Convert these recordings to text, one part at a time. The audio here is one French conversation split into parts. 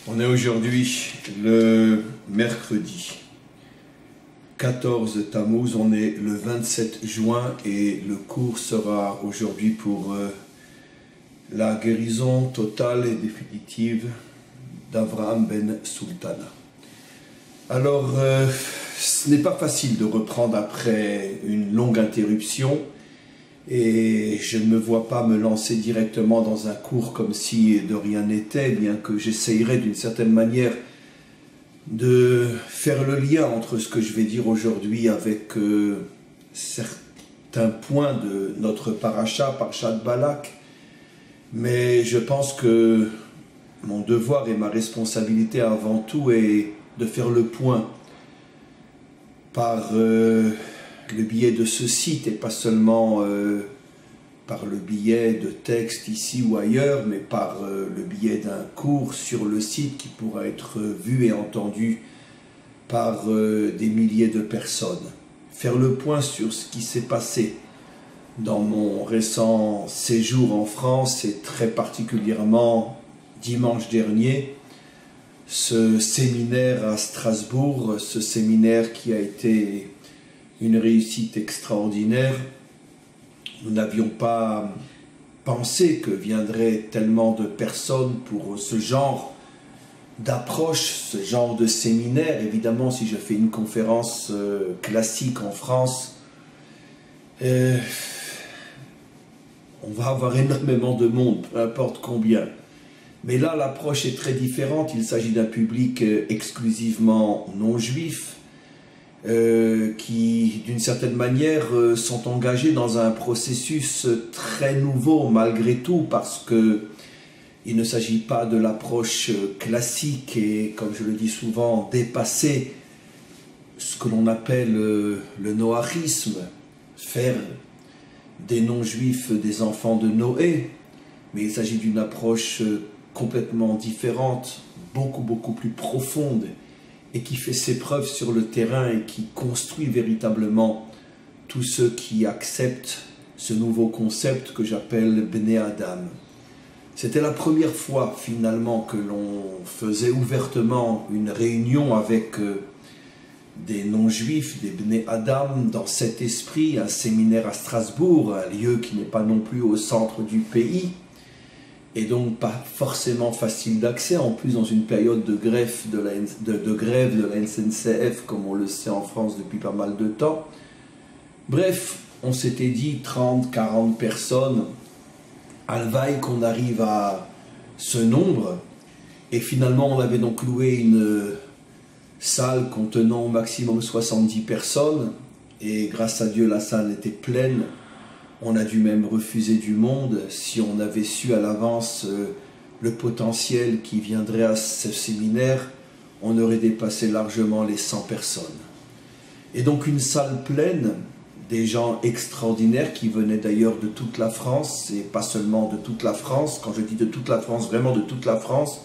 On est aujourd'hui le mercredi 14 Tammuz, on est le 27 juin et le cours sera aujourd'hui pour la guérison totale et définitive d'Avraham ben Sultana. Alors, ce n'est pas facile de reprendre après une longue interruption et je ne me vois pas me lancer directement dans un cours comme si de rien n'était, bien que j'essayerai d'une certaine manière de faire le lien entre ce que je vais dire aujourd'hui avec certains points de notre paracha, Parashat Balak, mais je pense que mon devoir et ma responsabilité avant tout est de faire le point par le biais de ce site et pas seulement par le biais de textes ici ou ailleurs, mais par le biais d'un cours sur le site qui pourra être vu et entendu par des milliers de personnes. Faire le point sur ce qui s'est passé dans mon récent séjour en France et très particulièrement dimanche dernier, ce séminaire à Strasbourg, ce séminaire qui a été une réussite extraordinaire. Nous n'avions pas pensé que viendraient tellement de personnes pour ce genre d'approche, ce genre de séminaire. Évidemment, si je fais une conférence classique en France, on va avoir énormément de monde, peu importe combien. Mais là, l'approche est très différente. Il s'agit d'un public exclusivement non juif, qui, d'une certaine manière, sont engagés dans un processus très nouveau, malgré tout, parce que il ne s'agit pas de l'approche classique et, comme je le dis souvent, dépasser ce que l'on appelle le noahisme, faire des non-juifs des enfants de Noé, mais il s'agit d'une approche complètement différente, beaucoup plus profonde, et qui fait ses preuves sur le terrain et qui construit véritablement tous ceux qui acceptent ce nouveau concept que j'appelle Bnei Adam. C'était la première fois finalement que l'on faisait ouvertement une réunion avec des non-juifs, des Bnei Adam, dans cet esprit, un séminaire à Strasbourg, un lieu qui n'est pas non plus au centre du pays, et donc pas forcément facile d'accès, en plus dans une période de grève de la SNCF, comme on le sait en France depuis pas mal de temps. Bref, on s'était dit 30, 40 personnes, alvaille qu'on arrive à ce nombre, et finalement on avait donc loué une salle contenant au maximum 70 personnes, et grâce à Dieu la salle était pleine. On a dû même refuser du monde. Si on avait su à l'avance le potentiel qui viendrait à ce séminaire, on aurait dépassé largement les 100 personnes. Et donc une salle pleine, des gens extraordinaires qui venaient d'ailleurs de toute la France, et pas seulement de toute la France. Quand je dis de toute la France, vraiment de toute la France,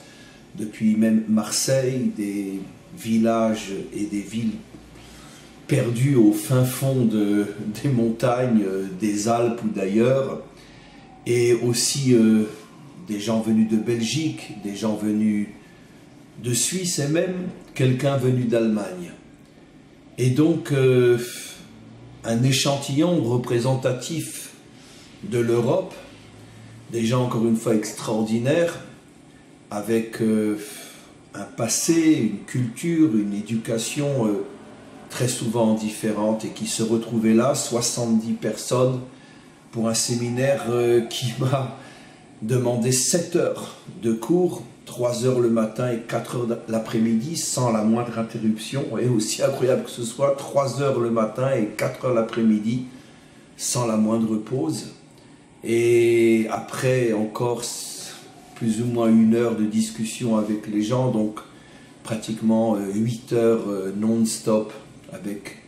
depuis même Marseille, des villages et des villes perdus au fin fond des montagnes, des Alpes ou d'ailleurs, et aussi des gens venus de Belgique, des gens venus de Suisse et même quelqu'un venu d'Allemagne. Et donc un échantillon représentatif de l'Europe, des gens encore une fois extraordinaires, avec un passé, une culture, une éducation très souvent différentes et qui se retrouvaient là, 70 personnes, pour un séminaire qui m'a demandé 7 heures de cours, 3 heures le matin et 4 heures l'après-midi, sans la moindre interruption, et aussi incroyable que ce soit, 3 heures le matin et 4 heures l'après-midi, sans la moindre pause. Et après encore plus ou moins 1 heure de discussion avec les gens, donc pratiquement 8 heures non-stop, avec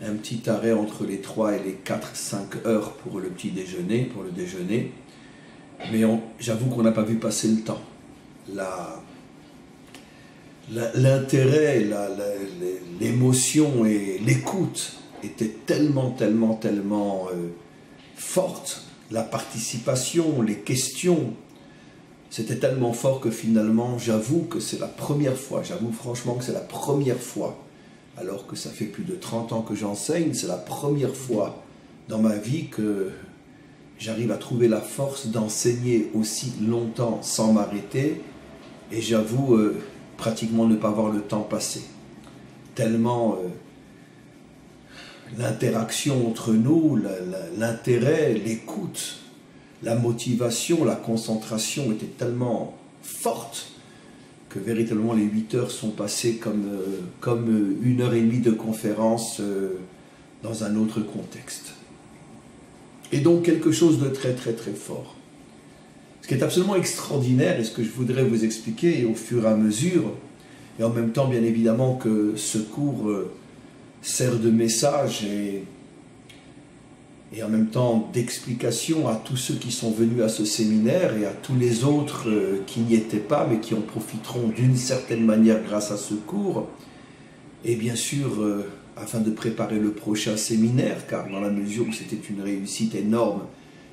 un petit arrêt entre les 3 et les 4-5 heures pour le petit déjeuner, pour le déjeuner. Mais j'avoue qu'on n'a pas vu passer le temps. L'intérêt, l'émotion et l'écoute étaient tellement fortes. La participation, les questions, c'était tellement fort que finalement, j'avoue que c'est la première fois, j'avoue franchement que c'est la première fois, alors que ça fait plus de 30 ans que j'enseigne, c'est la première fois dans ma vie que j'arrive à trouver la force d'enseigner aussi longtemps sans m'arrêter, et j'avoue pratiquement ne pas voir le temps passer. Tellement l'interaction entre nous, l'intérêt, l'écoute, la motivation, la concentration était tellement forte que véritablement les 8 heures sont passées comme 1h30 de conférence dans un autre contexte. Et donc quelque chose de très très très fort. Ce qui est absolument extraordinaire et ce que je voudrais vous expliquer au fur et à mesure, et en même temps bien évidemment que ce cours sert de message et en même temps d'explication à tous ceux qui sont venus à ce séminaire et à tous les autres qui n'y étaient pas mais qui en profiteront d'une certaine manière grâce à ce cours, et bien sûr afin de préparer le prochain séminaire, car dans la mesure où c'était une réussite énorme,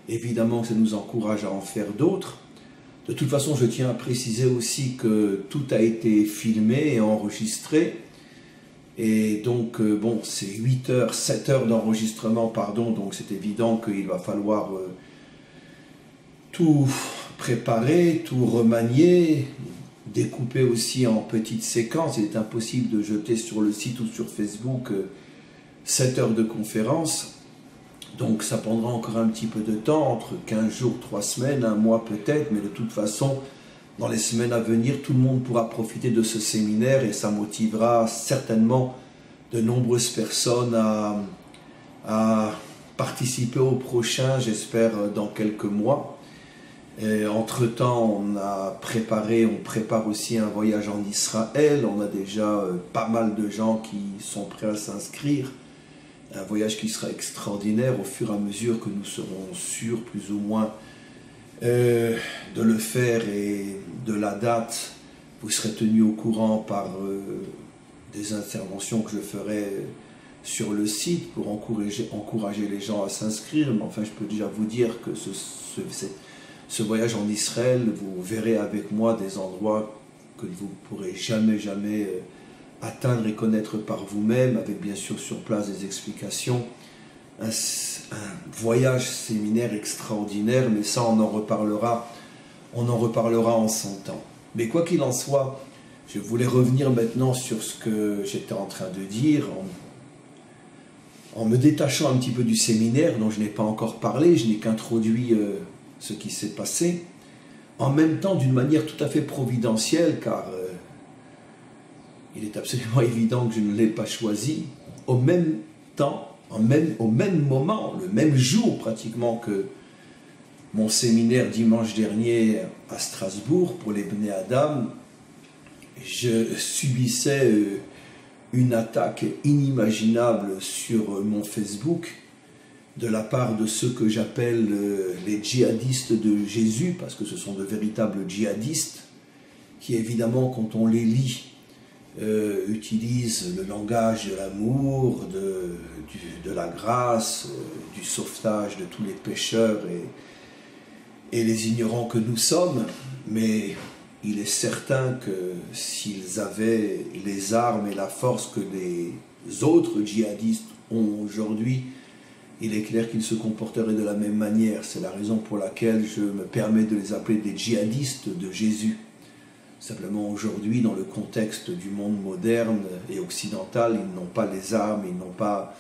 évidemment que ça nous encourage à en faire d'autres. De toute façon, je tiens à préciser aussi que tout a été filmé et enregistré. Et donc, bon, c'est 8 heures, 7 heures d'enregistrement, pardon, donc c'est évident qu'il va falloir tout préparer, tout remanier, découper aussi en petites séquences. Il est impossible de jeter sur le site ou sur Facebook 7 heures de conférence. Donc ça prendra encore un petit peu de temps, entre 15 jours, 3 semaines, un mois peut-être, mais de toute façon, dans les semaines à venir, tout le monde pourra profiter de ce séminaire et ça motivera certainement de nombreuses personnes à participer au prochain, j'espère, dans quelques mois. Entre-temps, on prépare aussi un voyage en Israël. On a déjà pas mal de gens qui sont prêts à s'inscrire. Un voyage qui sera extraordinaire au fur et à mesure que nous serons sûrs, plus ou moins, de le faire, et de la date, vous serez tenus au courant par des interventions que je ferai sur le site pour encourager les gens à s'inscrire. Mais enfin, je peux déjà vous dire que ce voyage en Israël, vous verrez avec moi des endroits que vous ne pourrez jamais atteindre et connaître par vous-même, avec bien sûr sur place des explications. Un voyage séminaire extraordinaire, mais ça on en reparlera en son temps. Mais quoi qu'il en soit, je voulais revenir maintenant sur ce que j'étais en train de dire, en me détachant un petit peu du séminaire dont je n'ai pas encore parlé, je n'ai qu'introduit ce qui s'est passé, en même temps d'une manière tout à fait providentielle, car il est absolument évident que je ne l'ai pas choisi, au même temps, au même moment, le même jour pratiquement que mon séminaire dimanche dernier à Strasbourg pour les Bnei Adam, je subissais une attaque inimaginable sur mon Facebook de la part de ceux que j'appelle les djihadistes de Jésus, parce que ce sont de véritables djihadistes qui, évidemment, quand on les lit, utilisent le langage de l'amour, de la grâce, du sauvetage de tous les pécheurs et les ignorants que nous sommes. Mais il est certain que s'ils avaient les armes et la force que les autres djihadistes ont aujourd'hui, il est clair qu'ils se comporteraient de la même manière. C'est la raison pour laquelle je me permets de les appeler des djihadistes de Jésus. Simplement aujourd'hui, dans le contexte du monde moderne et occidental, ils n'ont pas les armes, ils n'ont pas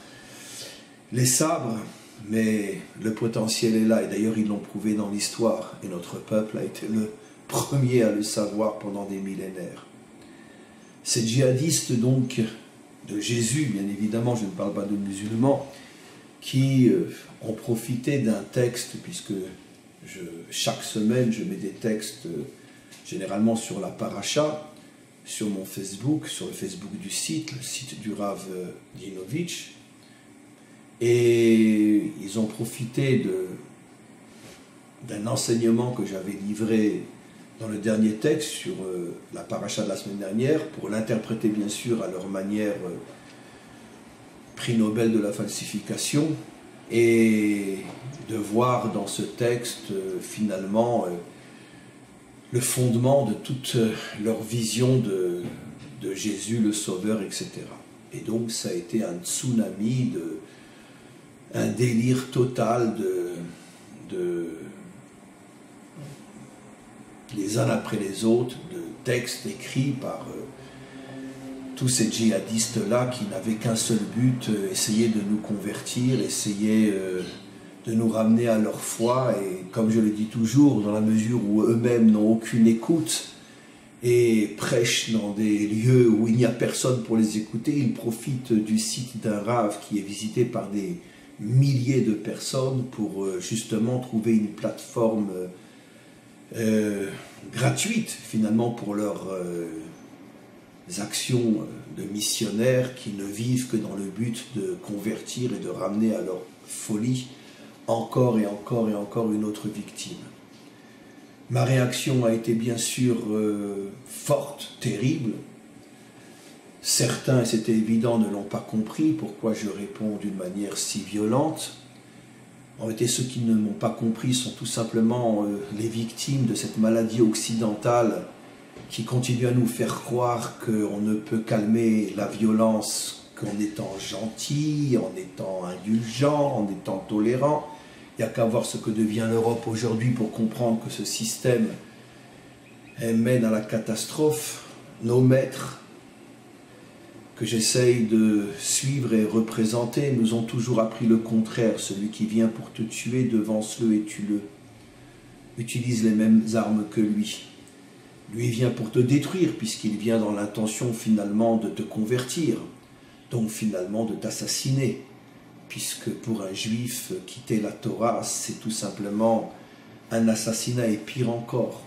les sabres, mais le potentiel est là. Et d'ailleurs, ils l'ont prouvé dans l'histoire. Et notre peuple a été le premier à le savoir pendant des millénaires. Ces djihadistes, donc, de Jésus, bien évidemment, je ne parle pas de musulmans, qui ont profité d'un texte, puisque chaque semaine, je mets des textes généralement sur la paracha, sur mon Facebook, sur le Facebook du site, le site du Rav Dinovitch, et ils ont profité d'un enseignement que j'avais livré dans le dernier texte sur la paracha de la semaine dernière, pour l'interpréter bien sûr à leur manière, prix Nobel de la falsification, et de voir dans ce texte finalement le fondement de toute leur vision de Jésus, le Sauveur, etc. Et donc ça a été un tsunami, un délire total les uns après les autres, de textes écrits par tous ces djihadistes-là qui n'avaient qu'un seul but, essayer de nous convertir, essayer de nous ramener à leur foi, et comme je le dis toujours, dans la mesure où eux-mêmes n'ont aucune écoute et prêchent dans des lieux où il n'y a personne pour les écouter, ils profitent du site d'un rave qui est visité par des milliers de personnes pour justement trouver une plateforme gratuite finalement pour leurs actions de missionnaires qui ne vivent que dans le but de convertir et de ramener à leur folie encore et encore et encore une autre victime. Ma réaction a été bien sûr forte, terrible. Certains, c'était évident, ne l'ont pas compris, pourquoi je réponds d'une manière si violente. En réalité, ceux qui ne m'ont pas compris sont tout simplement les victimes de cette maladie occidentale qui continue à nous faire croire qu'on ne peut calmer la violence qu'en étant gentil, en étant indulgent, en étant tolérant. Il n'y a qu'à voir ce que devient l'Europe aujourd'hui pour comprendre que ce système mène à la catastrophe. Nos maîtres, que j'essaye de suivre et représenter, nous ont toujours appris le contraire. Celui qui vient pour te tuer, devance-le et tue-le. Utilise les mêmes armes que lui. Lui vient pour te détruire, puisqu'il vient dans l'intention finalement de te convertir, donc finalement de t'assassiner, puisque pour un juif, quitter la Torah, c'est tout simplement un assassinat, et pire encore.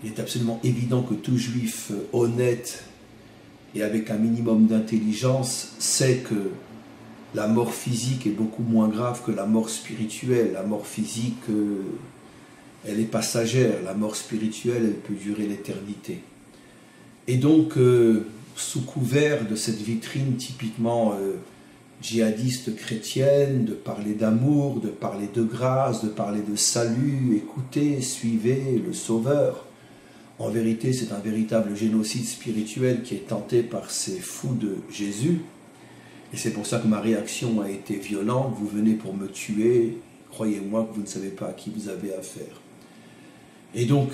Il est absolument évident que tout juif honnête et avec un minimum d'intelligence sait que la mort physique est beaucoup moins grave que la mort spirituelle. La mort physique, elle est passagère. La mort spirituelle, elle peut durer l'éternité. Et donc, sous couvert de cette vitrine typiquement djihadiste chrétienne, de parler d'amour, de parler de grâce, de parler de salut, écoutez, suivez le Sauveur. En vérité, c'est un véritable génocide spirituel qui est tenté par ces fous de Jésus. Et c'est pour ça que ma réaction a été violente. Vous venez pour me tuer, croyez-moi que vous ne savez pas à qui vous avez affaire. Et donc,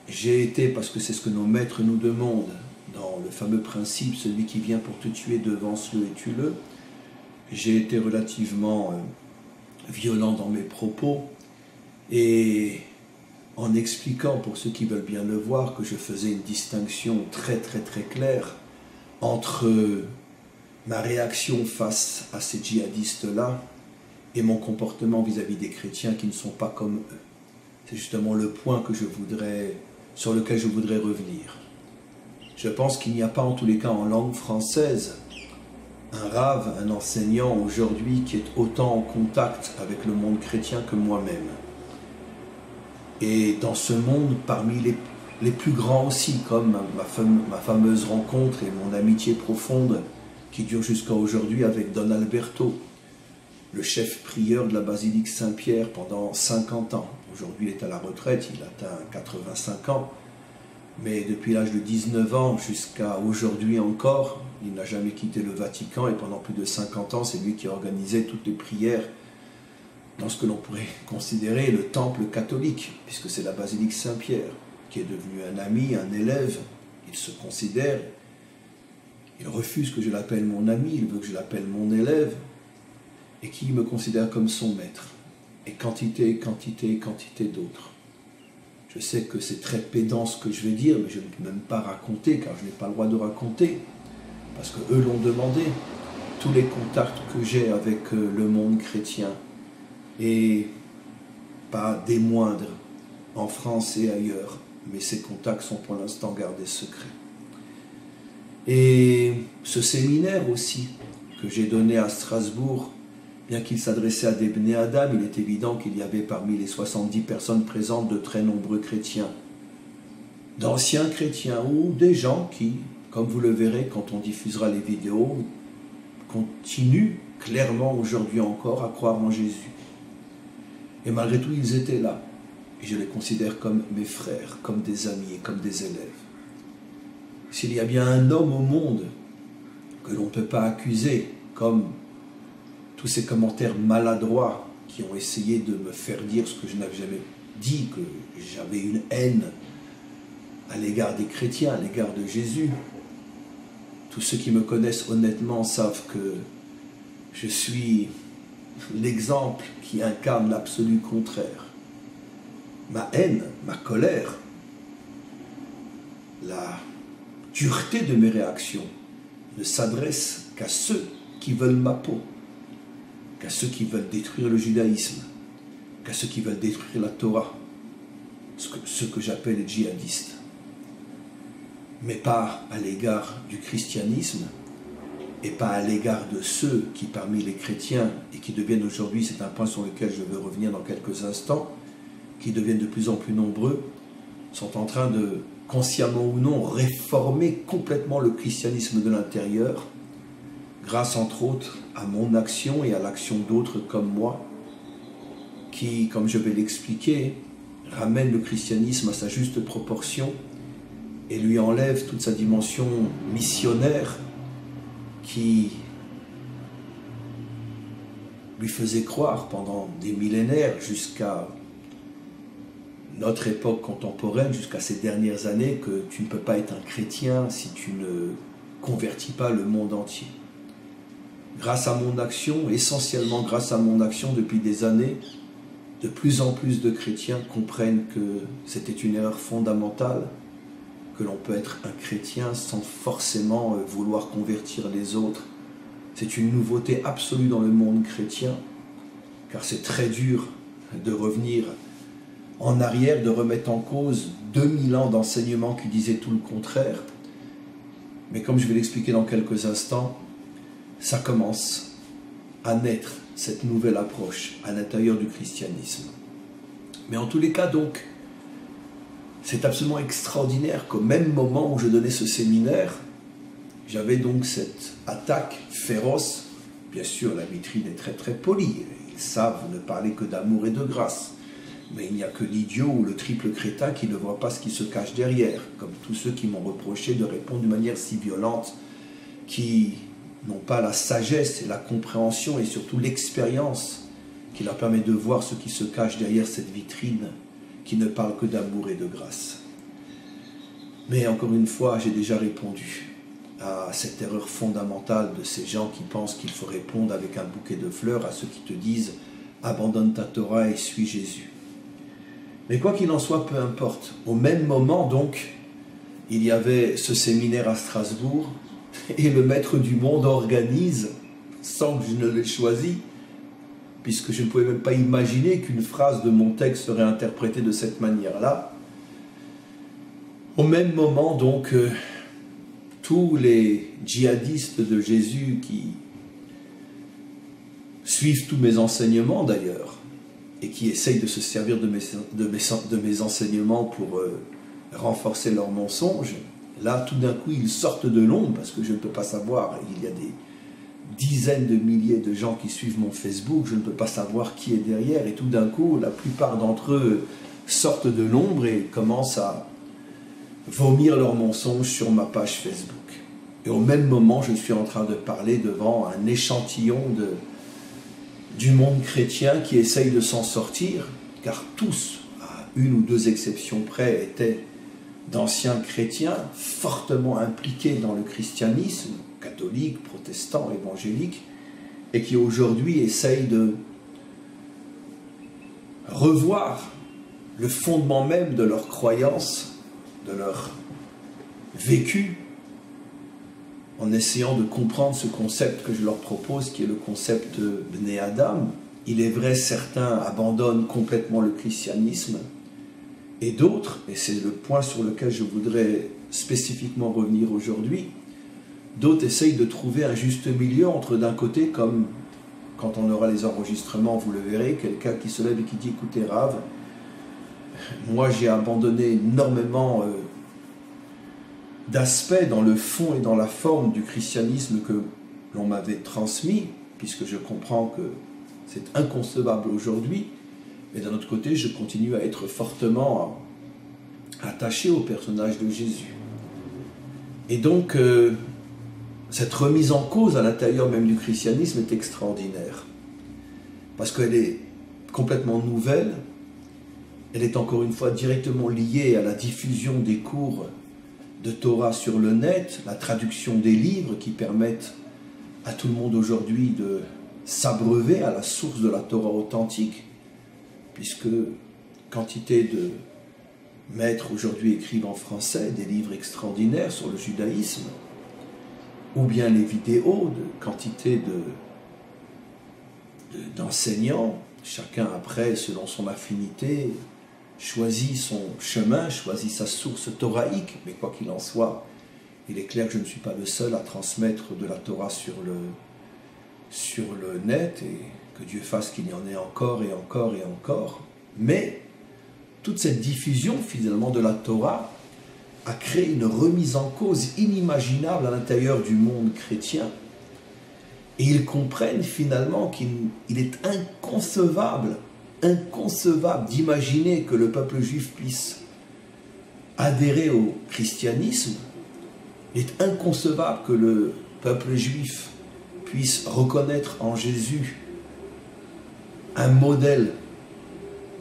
j'ai été, parce que c'est ce que nos maîtres nous demandent, dans le fameux principe, celui qui vient pour te tuer, devance-le et tue-le, j'ai été relativement violent dans mes propos, et en expliquant, pour ceux qui veulent bien le voir, que je faisais une distinction très très très claire entre ma réaction face à ces djihadistes-là et mon comportement vis-à-vis des chrétiens qui ne sont pas comme eux. C'est justement le point sur lequel je voudrais revenir. Je pense qu'il n'y a pas, en tous les cas en langue française, un rave, un enseignant aujourd'hui qui est autant en contact avec le monde chrétien que moi-même. Et dans ce monde, parmi les plus grands aussi, comme ma fameuse rencontre et mon amitié profonde qui dure jusqu'à aujourd'hui avec Don Alberto, le chef prieur de la basilique Saint-Pierre pendant 50 ans. Aujourd'hui, il est à la retraite, il atteint 85 ans, mais depuis l'âge de 19 ans jusqu'à aujourd'hui encore, il n'a jamais quitté le Vatican, et pendant plus de 50 ans, c'est lui qui organisait toutes les prières dans ce que l'on pourrait considérer le temple catholique, puisque c'est la basilique Saint-Pierre, qui est devenu un ami, un élève. Il se considère, il refuse que je l'appelle mon ami, il veut que je l'appelle mon élève, et qui me considère comme son maître. Et quantité d'autres. Je sais que c'est très pédant ce que je vais dire, mais je ne peux même pas raconter, car je n'ai pas le droit de raconter, parce qu'eux l'ont demandé. Tous les contacts que j'ai avec le monde chrétien, et pas des moindres, en France et ailleurs, mais ces contacts sont pour l'instant gardés secrets. Et ce séminaire aussi, que j'ai donné à Strasbourg, bien qu'il s'adressait à des Bnei Adam, il est évident qu'il y avait parmi les 70 personnes présentes de très nombreux chrétiens, d'anciens chrétiens ou des gens qui, comme vous le verrez quand on diffusera les vidéos, continuent clairement aujourd'hui encore à croire en Jésus. Et malgré tout, ils étaient là. et je les considère comme mes frères, comme des amis et comme des élèves. S'il y a bien un homme au monde que l'on ne peut pas accuser, comme tous ces commentaires maladroits qui ont essayé de me faire dire ce que je n'avais jamais dit, que j'avais une haine à l'égard des chrétiens, à l'égard de Jésus. Tous ceux qui me connaissent honnêtement savent que je suis l'exemple qui incarne l'absolu contraire. Ma haine, ma colère, la dureté de mes réactions ne s'adresse qu'à ceux qui veulent ma peau, qu'à ceux qui veulent détruire le judaïsme, qu'à ceux qui veulent détruire la Torah, ce que j'appelle les djihadistes. Mais pas à l'égard du christianisme et pas à l'égard de ceux qui, parmi les chrétiens, et qui deviennent aujourd'hui, c'est un point sur lequel je veux revenir dans quelques instants, qui deviennent de plus en plus nombreux, sont en train de, consciemment ou non, réformer complètement le christianisme de l'intérieur, grâce entre autres à mon action et à l'action d'autres comme moi, qui, comme je vais l'expliquer, ramènent le christianisme à sa juste proportion et lui enlève toute sa dimension missionnaire qui lui faisait croire pendant des millénaires jusqu'à notre époque contemporaine, jusqu'à ces dernières années, que tu ne peux pas être un chrétien si tu ne convertis pas le monde entier. Grâce à mon action, essentiellement grâce à mon action depuis des années, de plus en plus de chrétiens comprennent que c'était une erreur fondamentale, que l'on peut être un chrétien sans forcément vouloir convertir les autres. C'est une nouveauté absolue dans le monde chrétien, car c'est très dur de revenir en arrière, de remettre en cause 2000 ans d'enseignement qui disaient tout le contraire. Mais comme je vais l'expliquer dans quelques instants, ça commence à naître, cette nouvelle approche à l'intérieur du christianisme. Mais en tous les cas, donc, c'est absolument extraordinaire qu'au même moment où je donnais ce séminaire, j'avais donc cette attaque féroce. Bien sûr, la vitrine est très très polie. Ils savent ne parler que d'amour et de grâce. Mais il n'y a que l'idiot ou le triple crétin qui ne voit pas ce qui se cache derrière, comme tous ceux qui m'ont reproché de répondre d'une manière si violente, qui n'ont pas la sagesse et la compréhension et surtout l'expérience qui leur permet de voir ce qui se cache derrière cette vitrine qui ne parle que d'amour et de grâce. Mais encore une fois, j'ai déjà répondu à cette erreur fondamentale de ces gens qui pensent qu'il faut répondre avec un bouquet de fleurs à ceux qui te disent « abandonne ta Torah et suis Jésus ». Mais quoi qu'il en soit, peu importe. Au même moment, donc, il y avait ce séminaire à Strasbourg et le maître du monde organise, sans que je ne l'ai choisi, puisque je ne pouvais même pas imaginer qu'une phrase de mon texte serait interprétée de cette manière-là. Au même moment, donc, tous les djihadistes de Jésus qui suivent tous mes enseignements d'ailleurs, et qui essayent de se servir de mes enseignements pour renforcer leurs mensonges, là, tout d'un coup, ils sortent de l'ombre, parce que je ne peux pas savoir, il y a des dizaines de milliers de gens qui suivent mon Facebook, je ne peux pas savoir qui est derrière, et tout d'un coup, la plupart d'entre eux sortent de l'ombre et commencent à vomir leurs mensonges sur ma page Facebook. Et au même moment, je suis en train de parler devant un échantillon du monde chrétien qui essaye de s'en sortir, car tous, à une ou deux exceptions près, étaient d'anciens chrétiens fortement impliqués dans le christianisme, catholique, protestant, évangélique, et qui aujourd'hui essayent de revoir le fondement même de leur croyance, de leur vécu, en essayant de comprendre ce concept que je leur propose, qui est le concept de Bnei Adam. Il est vrai, certains abandonnent complètement le christianisme, et d'autres, et c'est le point sur lequel je voudrais spécifiquement revenir aujourd'hui, d'autres essayent de trouver un juste milieu entre d'un côté, comme quand on aura les enregistrements, vous le verrez, quelqu'un qui se lève et qui dit « Écoutez Rav, moi j'ai abandonné énormément d'aspects dans le fond et dans la forme du christianisme que l'on m'avait transmis, puisque je comprends que c'est inconcevable aujourd'hui, Mais d'un autre côté, je continue à être fortement attaché au personnage de Jésus. Et donc, cette remise en cause à l'intérieur même du christianisme est extraordinaire. Parce qu'elle est complètement nouvelle. Elle est encore une fois directement liée à la diffusion des cours de Torah sur le net, la traduction des livres qui permettent à tout le monde aujourd'hui de s'abreuver à la source de la Torah authentique, puisque quantité de maîtres aujourd'hui écrivent en français des livres extraordinaires sur le judaïsme, ou bien les vidéos de quantité d'enseignants, chacun après, selon son affinité, choisit son chemin, choisit sa source toraïque, mais quoi qu'il en soit, il est clair que je ne suis pas le seul à transmettre de la Torah sur le net, et que Dieu fasse qu'il y en ait encore et encore et encore. Mais toute cette diffusion finalement de la Torah a créé une remise en cause inimaginable à l'intérieur du monde chrétien. Et ils comprennent finalement qu'il est inconcevable d'imaginer que le peuple juif puisse adhérer au christianisme. Il est inconcevable que le peuple juif puisse reconnaître en Jésus un modèle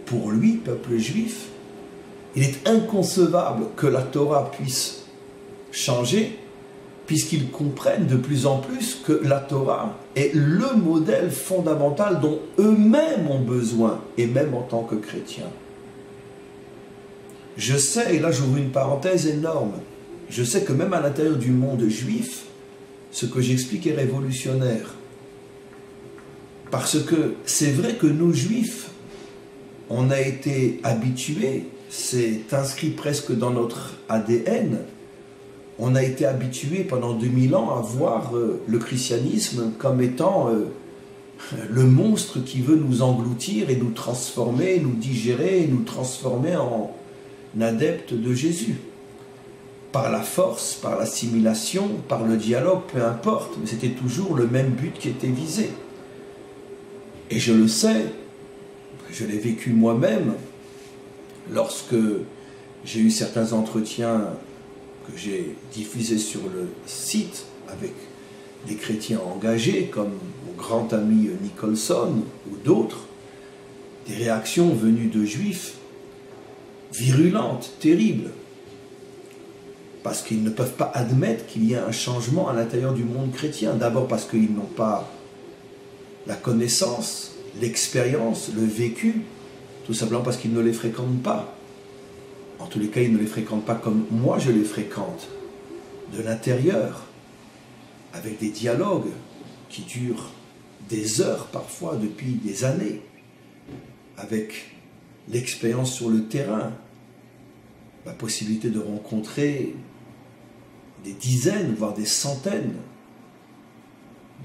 pour lui, peuple juif. Il est inconcevable que la Torah puisse changer, puisqu'ils comprennent de plus en plus que la Torah est le modèle fondamental dont eux-mêmes ont besoin, et même en tant que chrétiens. Je sais, et là j'ouvre une parenthèse énorme, je sais que même à l'intérieur du monde juif, ce que j'explique est révolutionnaire. Parce que c'est vrai que nous juifs, on a été habitués, c'est inscrit presque dans notre ADN, on a été habitués pendant 2000 ans à voir le christianisme comme étant le monstre qui veut nous engloutir et nous transformer, nous digérer, et nous transformer en adeptes de Jésus. Par la force, par l'assimilation, par le dialogue, peu importe, mais c'était toujours le même but qui était visé. Et je le sais, je l'ai vécu moi-même, lorsque j'ai eu certains entretiens que j'ai diffusés sur le site avec des chrétiens engagés, comme mon grand ami Nicholson ou d'autres, des réactions venues de juifs virulentes, terribles, parce qu'ils ne peuvent pas admettre qu'il y ait un changement à l'intérieur du monde chrétien. D'abord parce qu'ils n'ont pas la connaissance, l'expérience, le vécu, tout simplement parce qu'ils ne les fréquentent pas. En tous les cas, ils ne les fréquentent pas comme moi je les fréquente, de l'intérieur, avec des dialogues qui durent des heures parfois, depuis des années, avec l'expérience sur le terrain, la possibilité de rencontrer des dizaines, voire des centaines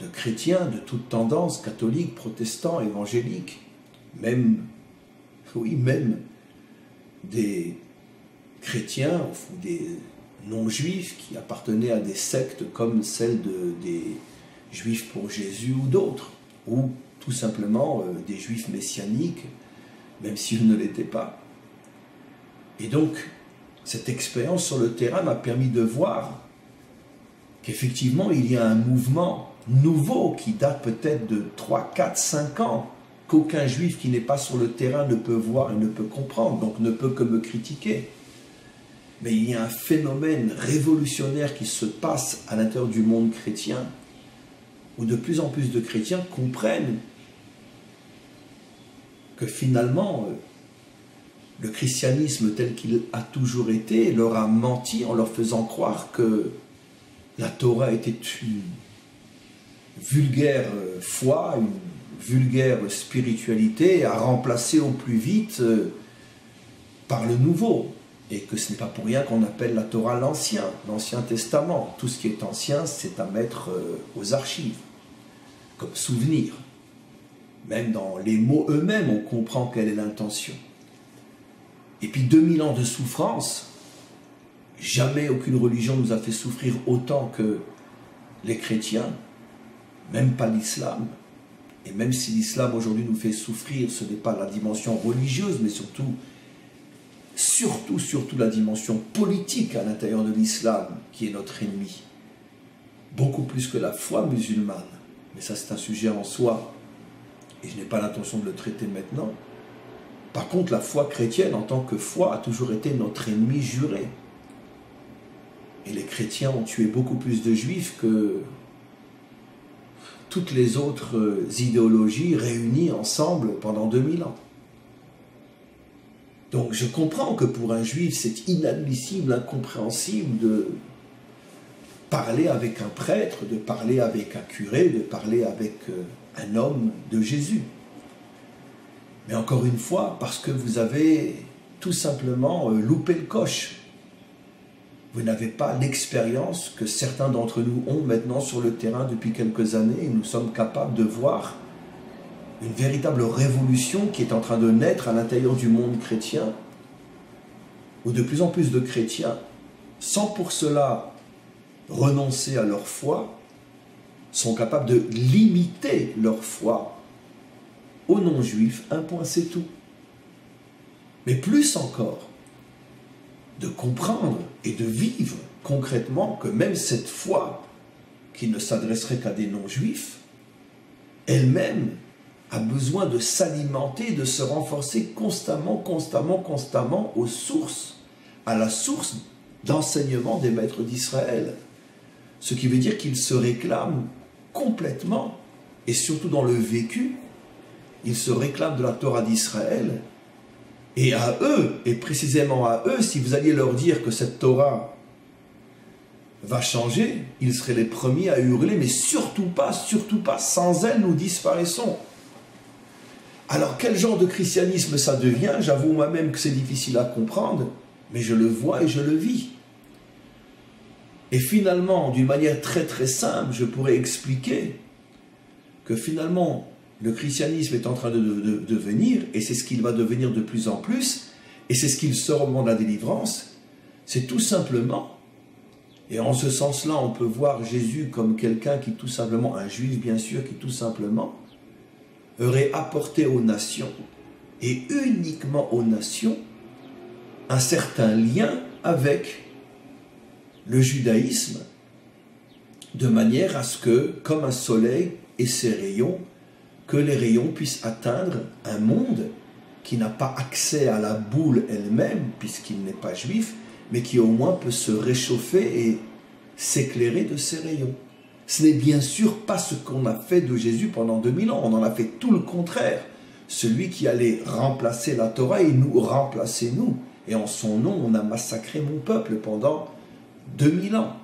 de chrétiens de toutes tendances, catholiques, protestants, évangéliques, même des chrétiens ou des non-juifs qui appartenaient à des sectes comme celle des Juifs pour Jésus ou d'autres, ou tout simplement des Juifs messianiques, même s'ils ne l'étaient pas. Et donc, cette expérience sur le terrain m'a permis de voir qu'effectivement, il y a un mouvement nouveau qui date peut-être de 3, 4, 5 ans, qu'aucun juif qui n'est pas sur le terrain ne peut voir et ne peut comprendre, donc ne peut que me critiquer. Mais il y a un phénomène révolutionnaire qui se passe à l'intérieur du monde chrétien, où de plus en plus de chrétiens comprennent que finalement, le christianisme tel qu'il a toujours été leur a menti en leur faisant croire que la Torah était une vulgaire foi, une vulgaire spiritualité à remplacer au plus vite par le nouveau. Et que ce n'est pas pour rien qu'on appelle la Torah l'Ancien Testament. Tout ce qui est ancien, c'est à mettre aux archives, comme souvenir. Même dans les mots eux-mêmes, on comprend quelle est l'intention. Et puis 2000 ans de souffrance, jamais aucune religion nous a fait souffrir autant que les chrétiens, même pas l'islam. Et même si l'islam aujourd'hui nous fait souffrir, ce n'est pas la dimension religieuse, mais surtout la dimension politique à l'intérieur de l'islam qui est notre ennemi. Beaucoup plus que la foi musulmane. Mais ça, c'est un sujet en soi. Et je n'ai pas l'intention de le traiter maintenant. Par contre, la foi chrétienne, en tant que foi, a toujours été notre ennemi juré. Et les chrétiens ont tué beaucoup plus de juifs que toutes les autres idéologies réunies ensemble pendant 2000 ans. Donc je comprends que pour un juif, c'est inadmissible, incompréhensible de parler avec un prêtre, de parler avec un curé, de parler avec un homme de Jésus. Mais encore une fois, parce que vous avez tout simplement loupé le coche. Vous n'avez pas l'expérience que certains d'entre nous ont maintenant sur le terrain depuis quelques années, et nous sommes capables de voir une véritable révolution qui est en train de naître à l'intérieur du monde chrétien, où de plus en plus de chrétiens, sans pour cela renoncer à leur foi, sont capables de limiter leur foi aux non-juifs, un point c'est tout. Mais plus encore, de comprendre et de vivre concrètement que même cette foi qui ne s'adresserait qu'à des non-juifs, elle-même a besoin de s'alimenter, de se renforcer constamment aux sources, à la source d'enseignement des maîtres d'Israël. Ce qui veut dire qu'ils se réclament complètement, et surtout dans le vécu, ils se réclament de la Torah d'Israël. Et à eux, et précisément à eux, si vous alliez leur dire que cette Torah va changer, ils seraient les premiers à hurler, mais surtout pas, sans elle, nous disparaissons. Alors quel genre de christianisme ça devient? J'avoue moi-même que c'est difficile à comprendre, mais je le vois et je le vis. Et finalement, d'une manière très très simple, je pourrais expliquer que finalement, le christianisme est en train de devenir, et c'est ce qu'il va devenir de plus en plus, et c'est ce qu'il sera au moment de la délivrance, c'est tout simplement, et en ce sens-là, on peut voir Jésus comme quelqu'un qui tout simplement, un juif bien sûr, qui tout simplement aurait apporté aux nations, et uniquement aux nations, un certain lien avec le judaïsme, de manière à ce que, comme un soleil et ses rayons, que les rayons puissent atteindre un monde qui n'a pas accès à la boule elle-même, puisqu'il n'est pas juif, mais qui au moins peut se réchauffer et s'éclairer de ces rayons. Ce n'est bien sûr pas ce qu'on a fait de Jésus pendant 2000 ans, on en a fait tout le contraire. Celui qui allait remplacer la Torah et nous remplacer nous. Et en son nom, on a massacré mon peuple pendant 2000 ans.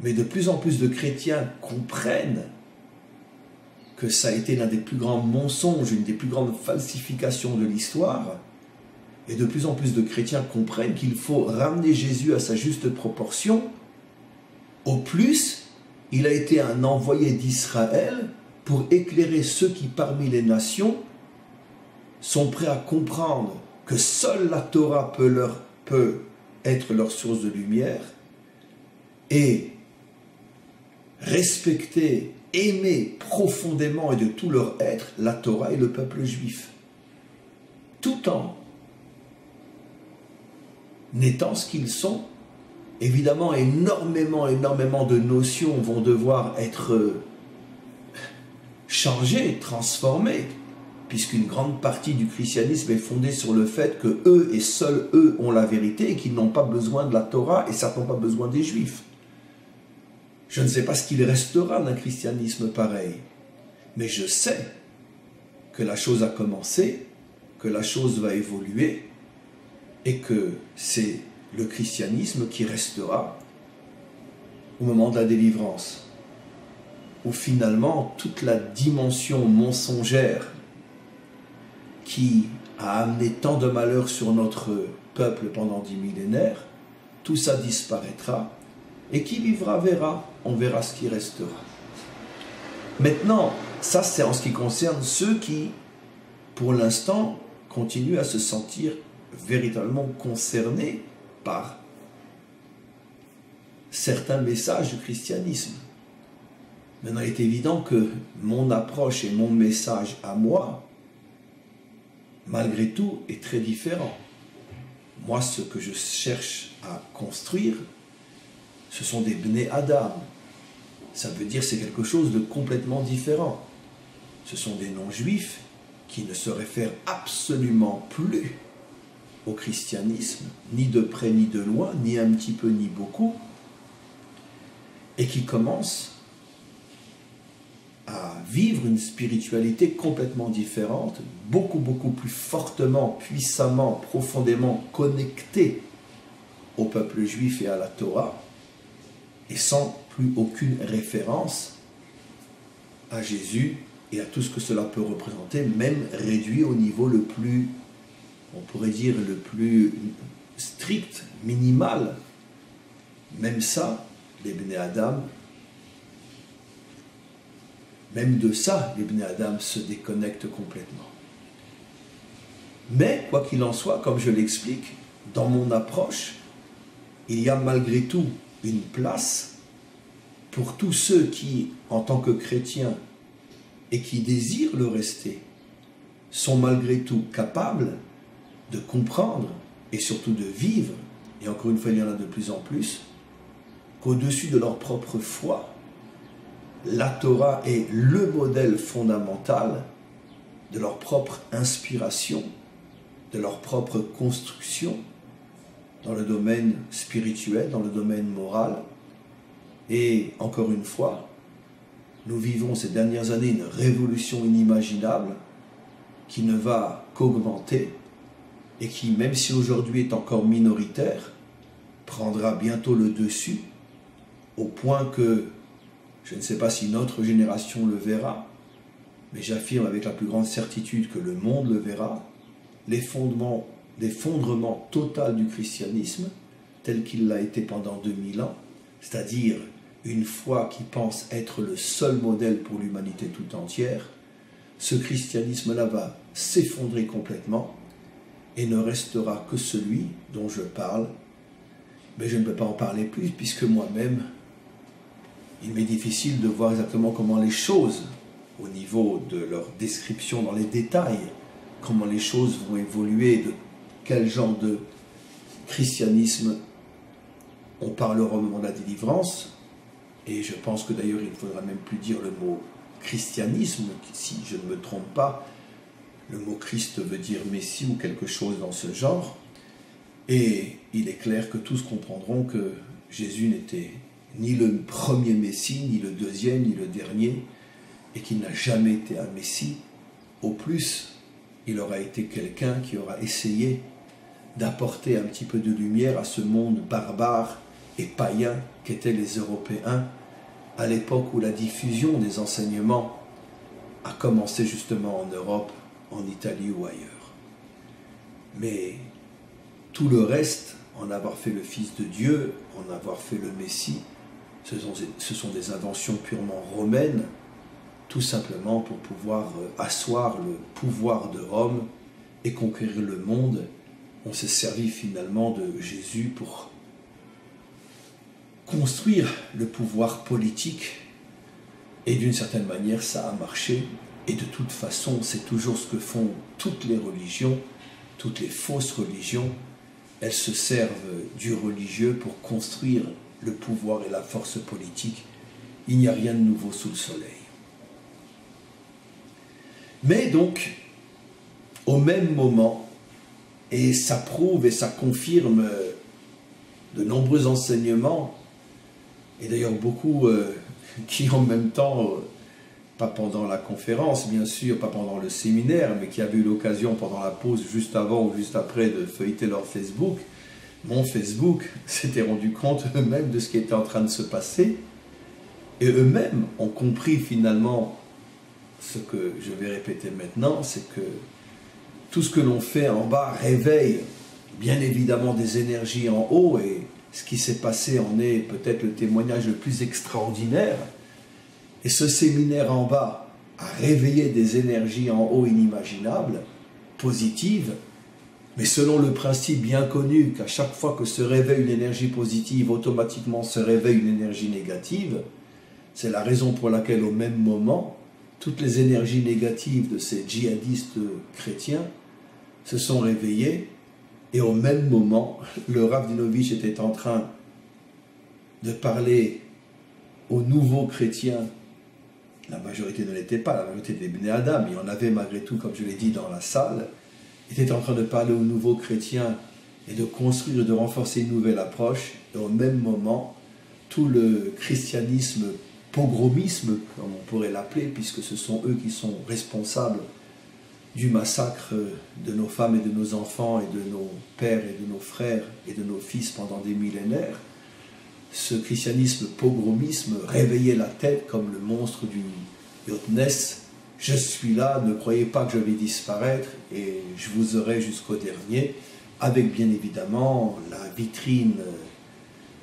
Mais de plus en plus de chrétiens comprennent que ça a été l'un des plus grands mensonges, une des plus grandes falsifications de l'histoire, et de plus en plus de chrétiens comprennent qu'il faut ramener Jésus à sa juste proportion. Au plus, il a été un envoyé d'Israël pour éclairer ceux qui, parmi les nations, sont prêts à comprendre que seule la Torah peut être leur source de lumière, et respecter, aimer profondément et de tout leur être la Torah et le peuple juif, tout en n'étant ce qu'ils sont. Évidemment, énormément de notions vont devoir être changées, transformées, puisqu'une grande partie du christianisme est fondée sur le fait que eux et seuls eux ont la vérité et qu'ils n'ont pas besoin de la Torah et certainement pas besoin des Juifs. Je ne sais pas ce qu'il restera d'un christianisme pareil, mais je sais que la chose a commencé, que la chose va évoluer et que c'est le christianisme qui restera au moment de la délivrance, où finalement toute la dimension mensongère qui a amené tant de malheur sur notre peuple pendant 10 millénaires, tout ça disparaîtra, et qui vivra verra, on verra ce qui restera. Maintenant, ça c'est en ce qui concerne ceux qui, pour l'instant, continuent à se sentir véritablement concernés par certains messages du christianisme. Maintenant, il est évident que mon approche et mon message à moi, malgré tout, est très différent. Moi, ce que je cherche à construire, ce sont des Bnei Adam. Ça veut dire que c'est quelque chose de complètement différent. Ce sont des non-juifs qui ne se réfèrent absolument plus au christianisme, ni de près ni de loin, ni un petit peu ni beaucoup, et qui commencent à vivre une spiritualité complètement différente, beaucoup plus fortement, puissamment, profondément connectée au peuple juif et à la Torah, et sans plus aucune référence à Jésus et à tout ce que cela peut représenter, même réduit au niveau le plus, on pourrait dire, le plus strict, minimal. Même ça, les Bnei Adam, même de ça, les Bnei Adam se déconnectent complètement. Mais, quoi qu'il en soit, comme je l'explique, dans mon approche, il y a malgré tout une place pour tous ceux qui, en tant que chrétiens, et qui désirent le rester, sont malgré tout capables de comprendre et surtout de vivre, et encore une fois il y en a de plus en plus, qu'au-dessus de leur propre foi, la Torah est le modèle fondamental de leur propre inspiration, de leur propre construction dans le domaine spirituel, dans le domaine moral. Et encore une fois, nous vivons ces dernières années une révolution inimaginable qui ne va qu'augmenter et qui, même si aujourd'hui est encore minoritaire, prendra bientôt le dessus, au point que, je ne sais pas si notre génération le verra, mais j'affirme avec la plus grande certitude que le monde le verra, l'effondrement total du christianisme, tel qu'il l'a été pendant 2000 ans, c'est-à-dire une foi qui pense être le seul modèle pour l'humanité tout entière, ce christianisme-là va s'effondrer complètement et ne restera que celui dont je parle. Mais je ne peux pas en parler plus puisque moi-même, il m'est difficile de voir exactement comment les choses, au niveau de leur description dans les détails, comment les choses vont évoluer, de quel genre de christianisme on parlera au moment de la délivrance. Et je pense que d'ailleurs il ne faudra même plus dire le mot christianisme, si je ne me trompe pas. Le mot Christ veut dire Messie ou quelque chose dans ce genre. Et il est clair que tous comprendront que Jésus n'était ni le premier Messie, ni le deuxième, ni le dernier, et qu'il n'a jamais été un Messie. Au plus, il aura été quelqu'un qui aura essayé d'apporter un petit peu de lumière à ce monde barbare et païen qu'étaient les Européens à l'époque où la diffusion des enseignements a commencé justement en Europe, en Italie ou ailleurs. Mais tout le reste, en avoir fait le Fils de Dieu, en avoir fait le Messie, ce sont des inventions purement romaines, tout simplement pour pouvoir asseoir le pouvoir de Rome et conquérir le monde. On s'est servi finalement de Jésus pour construire le pouvoir politique, et d'une certaine manière ça a marché, et de toute façon c'est toujours ce que font toutes les religions, toutes les fausses religions. Elles se servent du religieux pour construire le pouvoir et la force politique. Il n'y a rien de nouveau sous le soleil. Mais donc, au même moment, et ça prouve et ça confirme de nombreux enseignements, et d'ailleurs beaucoup qui en même temps, pas pendant la conférence bien sûr, pas pendant le séminaire, mais qui avaient eu l'occasion pendant la pause juste avant ou juste après de feuilleter leur Facebook, mon Facebook, s'était rendu compte eux-mêmes de ce qui était en train de se passer, et eux-mêmes ont compris finalement ce que je vais répéter maintenant, c'est que tout ce que l'on fait en bas réveille bien évidemment des énergies en haut, et ce qui s'est passé en est peut-être le témoignage le plus extraordinaire. Et ce séminaire en bas a réveillé des énergies en haut inimaginables, positives, mais selon le principe bien connu qu'à chaque fois que se réveille une énergie positive, automatiquement se réveille une énergie négative, C'est la raison pour laquelle, au même moment, toutes les énergies négatives de ces djihadistes chrétiens se sont réveillées, et au même moment, le Rav Dinovitch était en train de parler aux nouveaux chrétiens. La majorité ne l'était pas, la majorité des Bnei Adam, il y en avait malgré tout, comme je l'ai dit, dans la salle. Il était en train de parler aux nouveaux chrétiens et de construire, de renforcer une nouvelle approche, et au même moment, tout le christianisme, pogromisme, comme on pourrait l'appeler, puisque ce sont eux qui sont responsables du massacre de nos femmes et de nos enfants et de nos pères et de nos frères et de nos fils pendant des millénaires, ce christianisme pogromisme réveillait la tête comme le monstre du Yotness. Je suis là, ne croyez pas que je vais disparaître et je vous aurai jusqu'au dernier, avec bien évidemment la vitrine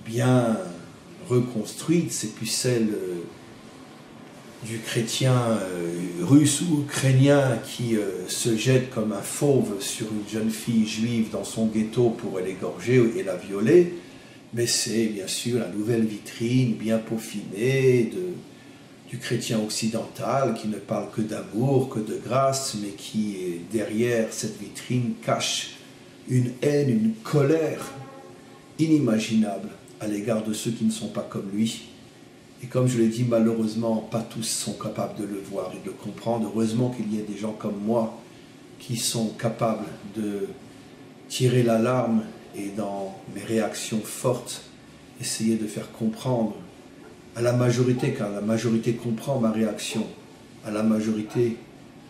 bien reconstruite, c'est plus celle du chrétien russe ou ukrainien qui se jette comme un fauve sur une jeune fille juive dans son ghetto pour l'égorger et la violer, mais c'est bien sûr la nouvelle vitrine bien peaufinée du chrétien occidental qui ne parle que d'amour, que de grâce, mais qui, derrière cette vitrine, cache une haine, une colère inimaginable à l'égard de ceux qui ne sont pas comme lui. Et comme je l'ai dit, malheureusement, pas tous sont capables de le voir et de le comprendre. Heureusement qu'il y ait des gens comme moi qui sont capables de tirer l'alarme et dans mes réactions fortes, essayer de faire comprendre à la majorité, car la majorité comprend ma réaction, à la majorité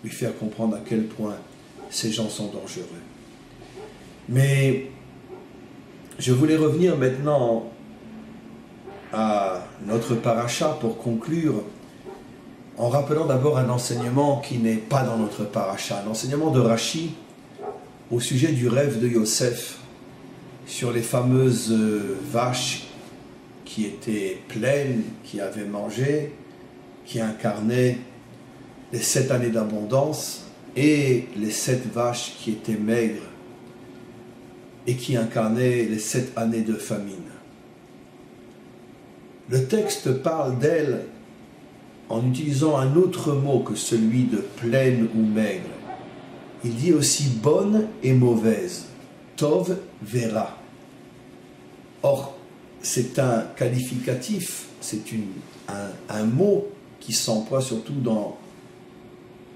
lui faire comprendre à quel point ces gens sont dangereux. Mais je voulais revenir maintenant à notre paracha pour conclure, en rappelant d'abord un enseignement qui n'est pas dans notre paracha, un enseignement de Rashi au sujet du rêve de Yosef sur les fameuses vaches qui étaient pleines, qui avaient mangé, qui incarnaient les 7 années d'abondance, et les 7 vaches qui étaient maigres et qui incarnaient les 7 années de famine. Le texte parle d'elle en utilisant un autre mot que celui de pleine ou maigre. Il dit aussi bonne et mauvaise, tov vera. Or, c'est un qualificatif, c'est un mot qui s'emploie surtout dans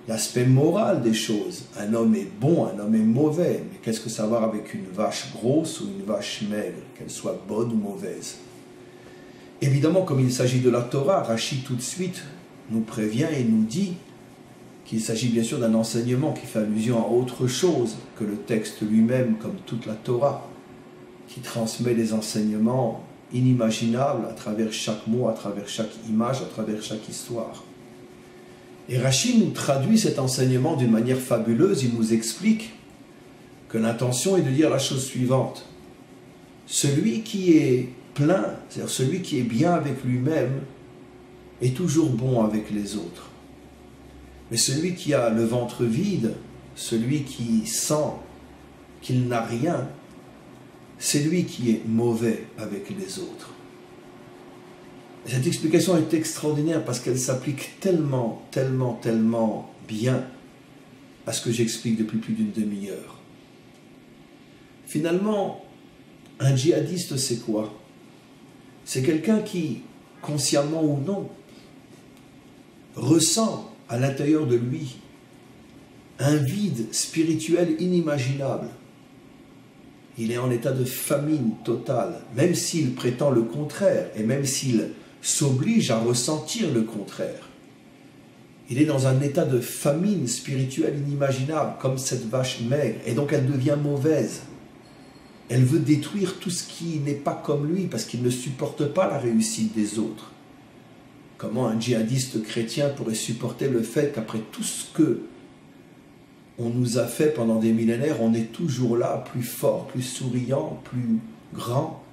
l'aspect moral des choses. Un homme est bon, un homme est mauvais. Mais qu'est-ce que ça a à voir avec une vache grosse ou une vache maigre, qu'elle soit bonne ou mauvaise? Évidemment, comme il s'agit de la Torah, Rashi tout de suite nous prévient et nous dit qu'il s'agit bien sûr d'un enseignement qui fait allusion à autre chose que le texte lui-même, comme toute la Torah, qui transmet des enseignements inimaginables à travers chaque mot, à travers chaque image, à travers chaque histoire. Et Rashi nous traduit cet enseignement d'une manière fabuleuse. Il nous explique que l'intention est de dire la chose suivante. Celui qui est plein, c'est-à-dire celui qui est bien avec lui-même, est toujours bon avec les autres. Mais celui qui a le ventre vide, celui qui sent qu'il n'a rien, c'est lui qui est mauvais avec les autres. Et cette explication est extraordinaire parce qu'elle s'applique tellement, tellement, tellement bien à ce que j'explique depuis plus d'une demi-heure. Finalement, un djihadiste, c'est quoi? C'est quelqu'un qui, consciemment ou non, ressent à l'intérieur de lui un vide spirituel inimaginable. Il est en état de famine totale, même s'il prétend le contraire, et même s'il s'oblige à ressentir le contraire. Il est dans un état de famine spirituelle inimaginable, comme cette vache maigre, et donc elle devient mauvaise. Elle veut détruire tout ce qui n'est pas comme lui, parce qu'il ne supporte pas la réussite des autres. Comment un djihadiste chrétien pourrait supporter le fait qu'après tout ce que on nous a fait pendant des millénaires, on est toujours là, plus fort, plus souriant, plus grand,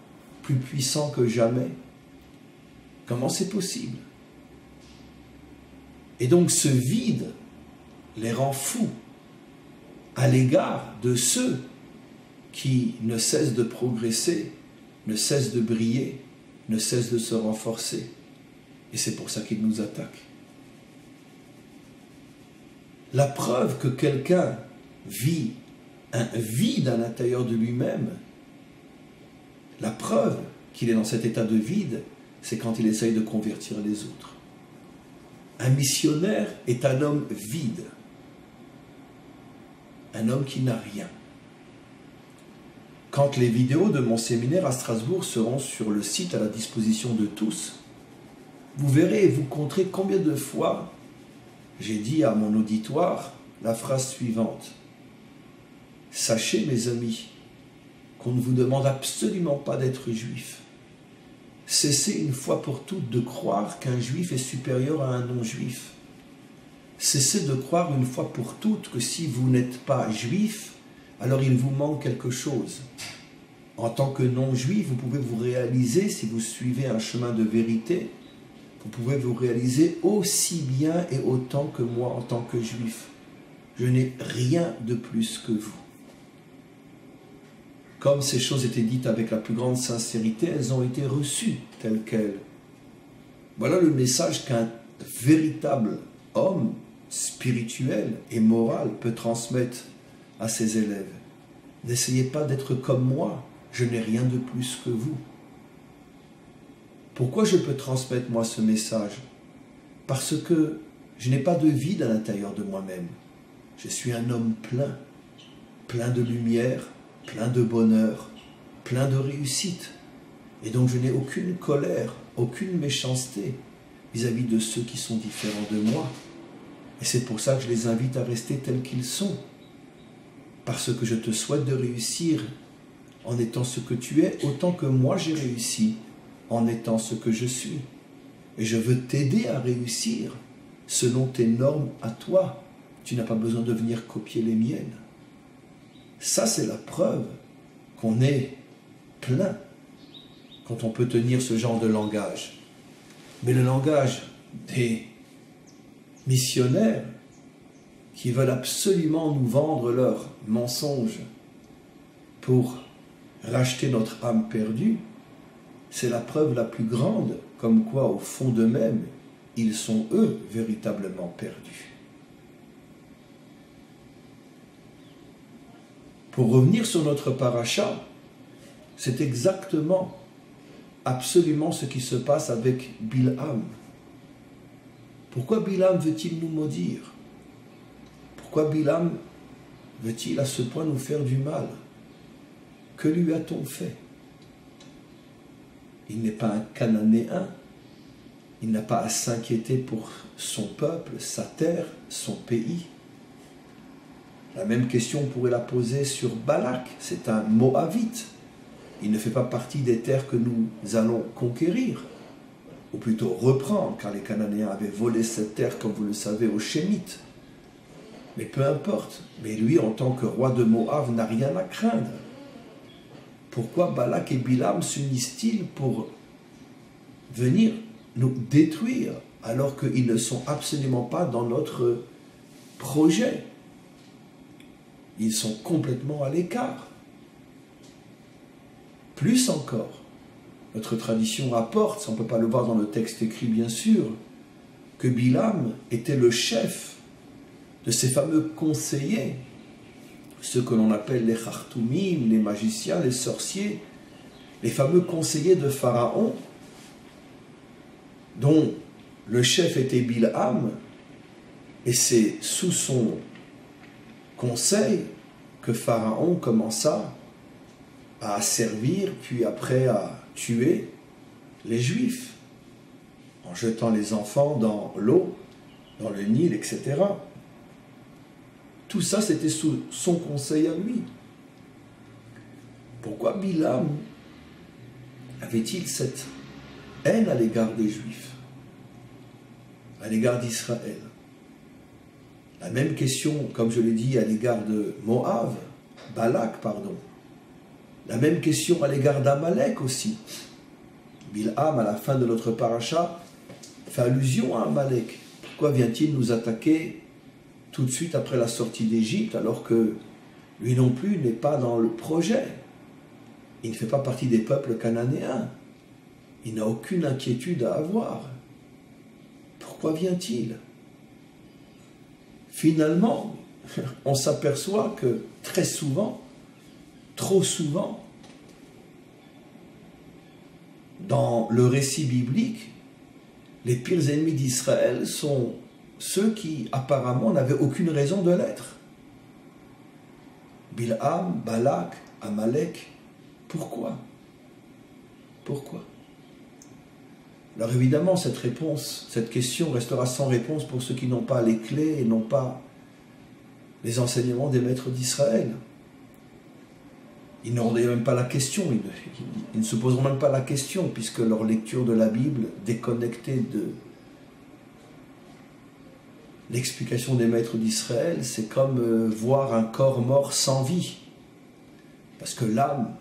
plus puissant que jamais? Comment c'est possible? Et donc ce vide les rend fous à l'égard de ceux qui ne cessent de progresser, ne cessent de briller, ne cessent de se renforcer. Et c'est pour ça qu'il nous attaque. La preuve que quelqu'un vit un vide à l'intérieur de lui-même, la preuve qu'il est dans cet état de vide, c'est quand il essaye de convertir les autres. Un missionnaire est un homme vide, un homme qui n'a rien. Quand les vidéos de mon séminaire à Strasbourg seront sur le site à la disposition de tous, vous verrez et vous compterez combien de fois j'ai dit à mon auditoire la phrase suivante. Sachez, mes amis, qu'on ne vous demande absolument pas d'être juif. Cessez une fois pour toutes de croire qu'un juif est supérieur à un non-juif. Cessez de croire une fois pour toutes que si vous n'êtes pas juif, alors il vous manque quelque chose. En tant que non-juif, vous pouvez vous réaliser, si vous suivez un chemin de vérité, vous pouvez vous réaliser aussi bien et autant que moi en tant que juif. Je n'ai rien de plus que vous. Comme ces choses étaient dites avec la plus grande sincérité, elles ont été reçues telles quelles. Voilà le message qu'un véritable homme spirituel et moral peut transmettre à ses élèves. N'essayez pas d'être comme moi, je n'ai rien de plus que vous. Pourquoi je peux transmettre moi ce message? Parce que je n'ai pas de vide à l'intérieur de moi-même. Je suis un homme plein, plein de lumière, plein de bonheur, plein de réussite. Et donc je n'ai aucune colère, aucune méchanceté vis-à-vis de ceux qui sont différents de moi. Et c'est pour ça que je les invite à rester tels qu'ils sont. Parce que je te souhaite de réussir en étant ce que tu es, autant que moi j'ai réussi en étant ce que je suis. Et je veux t'aider à réussir selon tes normes à toi. Tu n'as pas besoin de venir copier les miennes. Ça, c'est la preuve qu'on est plein quand on peut tenir ce genre de langage. Mais le langage des missionnaires qui veulent absolument nous vendre leurs mensonges pour racheter notre âme perdue, c'est la preuve la plus grande, comme quoi au fond d'eux-mêmes, ils sont eux véritablement perdus. Pour revenir sur notre paracha, c'est exactement, absolument ce qui se passe avec Bilham. Pourquoi Bilham veut-il nous maudire? Pourquoi Bilham veut-il à ce point nous faire du mal? Que lui a-t-on fait? Il n'est pas un Cananéen, il n'a pas à s'inquiéter pour son peuple, sa terre, son pays. La même question on pourrait la poser sur Balak, c'est un Moabite. Il ne fait pas partie des terres que nous allons conquérir, ou plutôt reprendre, car les Cananéens avaient volé cette terre, comme vous le savez, aux Chémites. Mais peu importe, mais lui, en tant que roi de Moab, n'a rien à craindre. Pourquoi Balak et Bilham s'unissent-ils pour venir nous détruire, alors qu'ils ne sont absolument pas dans notre projet? Ils sont complètement à l'écart. Plus encore, notre tradition rapporte, on ne peut pas le voir dans le texte écrit bien sûr, que Bilham était le chef de ces fameux conseillers, ceux que l'on appelle les Khartoumim, les magiciens, les sorciers, les fameux conseillers de Pharaon, dont le chef était Bilham, et c'est sous son conseil que Pharaon commença à servir, puis après à tuer les Juifs, en jetant les enfants dans l'eau, dans le Nil, etc. Tout ça, c'était sous son conseil à lui. Pourquoi Bilham avait-il cette haine à l'égard des Juifs, à l'égard d'Israël? La même question, comme je l'ai dit, à l'égard de Moab, Balak, pardon. La même question à l'égard d'Amalek aussi. Bilham, à la fin de notre paracha, fait allusion à Amalek. Pourquoi vient-il nous attaquer tout de suite après la sortie d'Égypte, alors que lui non plus n'est pas dans le projet? Il ne fait pas partie des peuples cananéens. Il n'a aucune inquiétude à avoir. Pourquoi vient-il? Finalement, on s'aperçoit que très souvent, trop souvent, dans le récit biblique, les pires ennemis d'Israël sont ceux qui apparemment n'avaient aucune raison de l'être. Bilham, Balak, Amalek, pourquoi? Pourquoi? Alors évidemment, cette question restera sans réponse pour ceux qui n'ont pas les clés et n'ont pas les enseignements des maîtres d'Israël. Ils n'auront même pas la question, ils ne se poseront même pas la question, puisque leur lecture de la Bible, déconnectée de l'explication des maîtres d'Israël, c'est comme voir un corps mort sans vie. Parce que l'âme,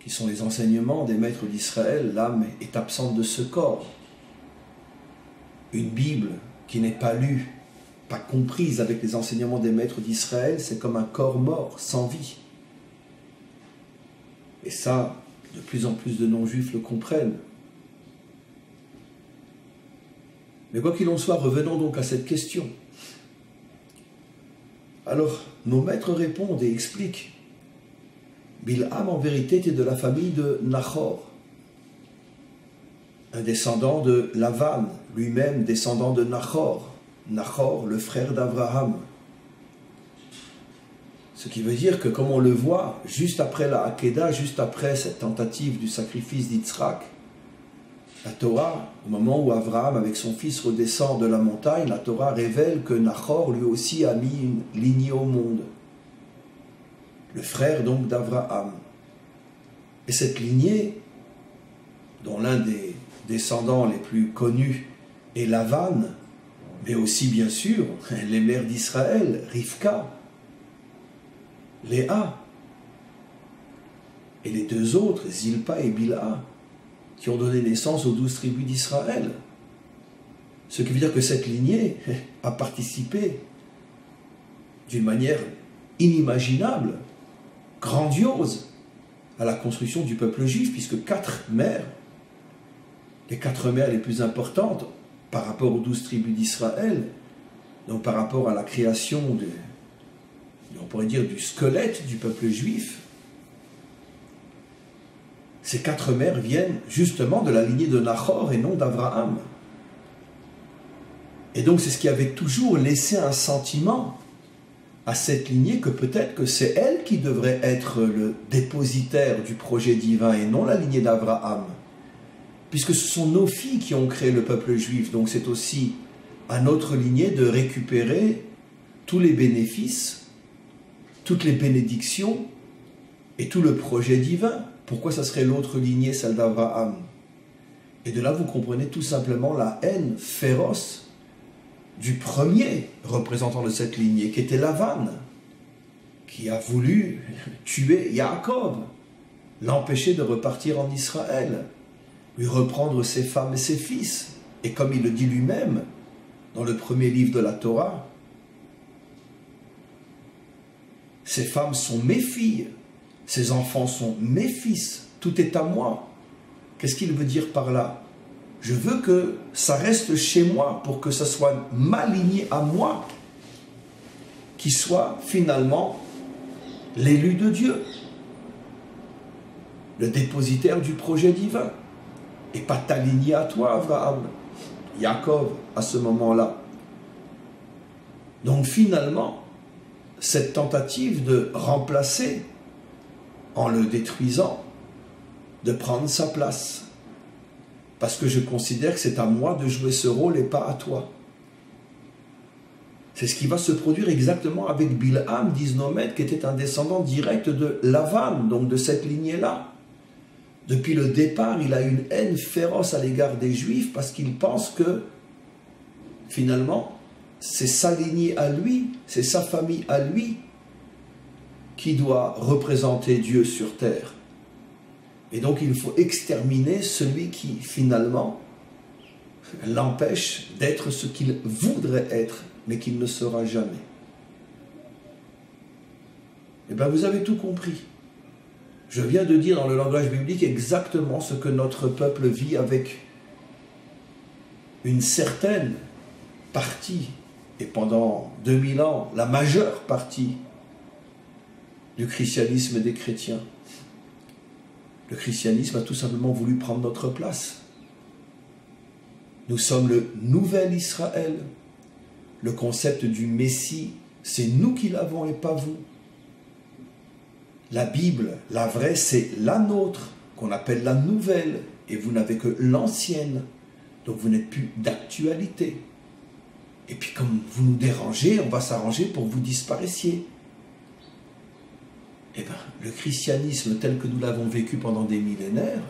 qui sont les enseignements des maîtres d'Israël, l'âme est absente de ce corps. Une Bible qui n'est pas lue, pas comprise avec les enseignements des maîtres d'Israël, c'est comme un corps mort, sans vie. Et ça, de plus en plus de non-juifs le comprennent. Mais quoi qu'il en soit, revenons donc à cette question. Alors, nos maîtres répondent et expliquent. Bilham, en vérité, était de la famille de Nachor, un descendant de Lavan, lui-même descendant de Nachor. Nachor, le frère d'Abraham. Ce qui veut dire que, comme on le voit, juste après la Hakeda, juste après cette tentative du sacrifice d'Yitzhak, la Torah, au moment où Abraham, avec son fils, redescend de la montagne, la Torah révèle que Nachor, lui aussi, a mis une lignée au monde. Le frère, donc, d'Abraham. Et cette lignée, dont l'un des descendants les plus connus est Lavan, mais aussi, bien sûr, les mères d'Israël, Rivka, Léa, et les deux autres, Zilpa et Bilha, qui ont donné naissance aux 12 tribus d'Israël. Ce qui veut dire que cette lignée a participé d'une manière inimaginable, grandiose, à la construction du peuple juif, puisque 4 mères, les 4 mères les plus importantes par rapport aux 12 tribus d'Israël, donc par rapport à la création on pourrait dire du squelette du peuple juif, ces 4 mères viennent justement de la lignée de Nachor et non d'Abraham. Et donc c'est ce qui avait toujours laissé un sentiment à cette lignée que peut-être que c'est elle qui devrait être le dépositaire du projet divin et non la lignée d'Abraham. Puisque ce sont nos filles qui ont créé le peuple juif, donc c'est aussi à notre lignée de récupérer tous les bénéfices, toutes les bénédictions et tout le projet divin. Pourquoi ça serait l'autre lignée, celle d'Abraham? Et de là, vous comprenez tout simplement la haine féroce du premier représentant de cette lignée, qui était Lavan, qui a voulu tuer Yaakov, l'empêcher de repartir en Israël, lui reprendre ses femmes et ses fils. Et comme il le dit lui-même, dans le premier livre de la Torah, ces femmes sont mes filles, ces enfants sont mes fils, tout est à moi. Qu'est-ce qu'il veut dire par là? Je veux que ça reste chez moi pour que ça soit ma lignée à moi qui soit finalement l'élu de Dieu, le dépositaire du projet divin, et pas ta lignée à toi, Abraham, Yaakov, à ce moment-là. Donc finalement, cette tentative de remplacer, en le détruisant, de prendre sa place, parce que je considère que c'est à moi de jouer ce rôle et pas à toi. C'est ce qui va se produire exactement avec Bilham, disent nos maîtres, qui était un descendant direct de Lavan, donc de cette lignée-là. Depuis le départ, il a une haine féroce à l'égard des Juifs parce qu'il pense que, finalement, c'est sa lignée à lui, c'est sa famille à lui qui doit représenter Dieu sur terre. Et donc il faut exterminer celui qui, finalement, l'empêche d'être ce qu'il voudrait être, mais qu'il ne sera jamais. Eh bien, vous avez tout compris. Je viens de dire dans le langage biblique exactement ce que notre peuple vit avec une certaine partie, et pendant 2000 ans, la majeure partie du christianisme des chrétiens. Le christianisme a tout simplement voulu prendre notre place. Nous sommes le nouvel Israël. Le concept du Messie, c'est nous qui l'avons et pas vous. La Bible, la vraie, c'est la nôtre, qu'on appelle la nouvelle, et vous n'avez que l'ancienne, donc vous n'êtes plus d'actualité. Et puis comme vous nous dérangez, on va s'arranger pour que vous disparaissiez. Eh bien, le christianisme tel que nous l'avons vécu pendant des millénaires,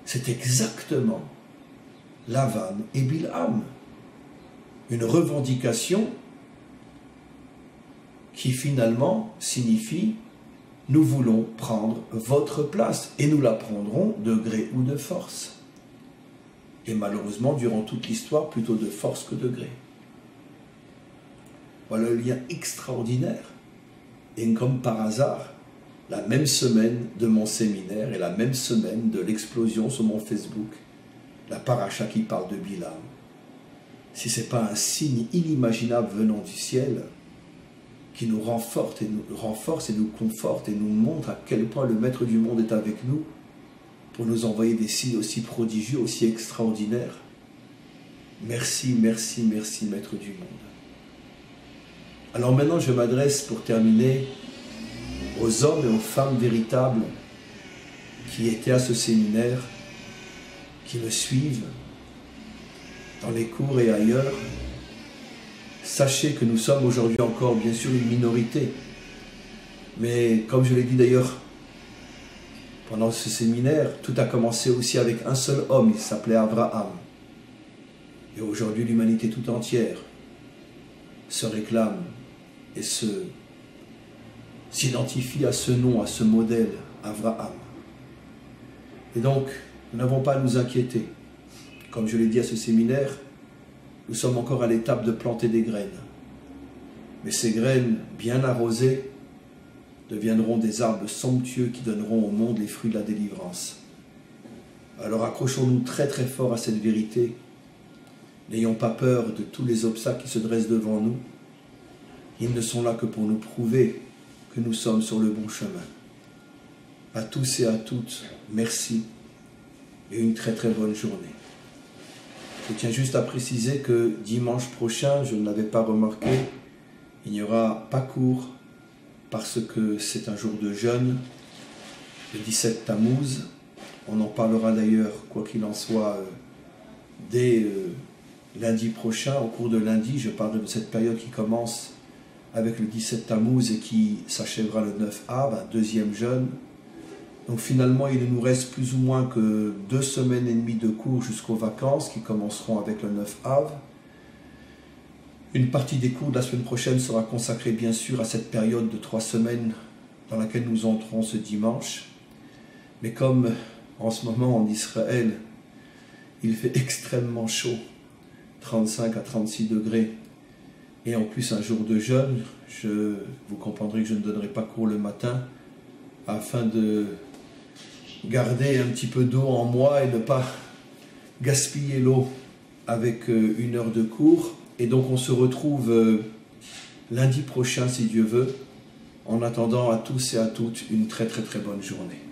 c'est exactement Lavan et Bilham. Une revendication qui finalement signifie « nous voulons prendre votre place et nous la prendrons de gré ou de force ». Et malheureusement, durant toute l'histoire, plutôt de force que de gré. Voilà le lien extraordinaire. Et comme par hasard, la même semaine de mon séminaire et la même semaine de l'explosion sur mon Facebook, la paracha qui parle de Bilham. Si ce n'est pas un signe inimaginable venant du ciel, qui nous renforce et nous conforte et nous montre à quel point le Maître du monde est avec nous, pour nous envoyer des signes aussi prodigieux, aussi extraordinaires. Merci, merci, merci, Maître du monde. Alors maintenant, je m'adresse pour terminer aux hommes et aux femmes véritables qui étaient à ce séminaire, qui me suivent dans les cours et ailleurs. Sachez que nous sommes aujourd'hui encore, bien sûr, une minorité. Mais comme je l'ai dit d'ailleurs, pendant ce séminaire, tout a commencé aussi avec un seul homme, il s'appelait Abraham. Et aujourd'hui, l'humanité tout entière se réclame et s'identifie à ce nom, à ce modèle, Abraham. Et donc, nous n'avons pas à nous inquiéter. Comme je l'ai dit à ce séminaire, nous sommes encore à l'étape de planter des graines. Mais ces graines, bien arrosées, deviendront des arbres somptueux qui donneront au monde les fruits de la délivrance. Alors accrochons-nous très très fort à cette vérité. N'ayons pas peur de tous les obstacles qui se dressent devant nous. Ils ne sont là que pour nous prouver que nous sommes sur le bon chemin. À tous et à toutes, merci et une très très bonne journée. Je tiens juste à préciser que dimanche prochain, je ne l'avais pas remarqué, il n'y aura pas cours parce que c'est un jour de jeûne, le 17 Tammuz. On en parlera d'ailleurs, quoi qu'il en soit, dès lundi prochain. Au cours de lundi, je parlerai de cette période qui commence avec le 17 Tammuz et qui s'achèvera le 9 Av, un deuxième jeûne. Donc finalement, il ne nous reste plus ou moins que 2 semaines et demie de cours jusqu'aux vacances qui commenceront avec le 9 Av. Une partie des cours de la semaine prochaine sera consacrée bien sûr à cette période de 3 semaines dans laquelle nous entrons ce dimanche. Mais comme en ce moment en Israël, il fait extrêmement chaud, 35 à 36 degrés, et en plus un jour de jeûne, vous comprendrez que je ne donnerai pas cours le matin afin de garder un petit peu d'eau en moi et ne pas gaspiller l'eau avec 1 heure de cours. Et donc on se retrouve lundi prochain si Dieu veut. En attendant, à tous et à toutes une très très très bonne journée.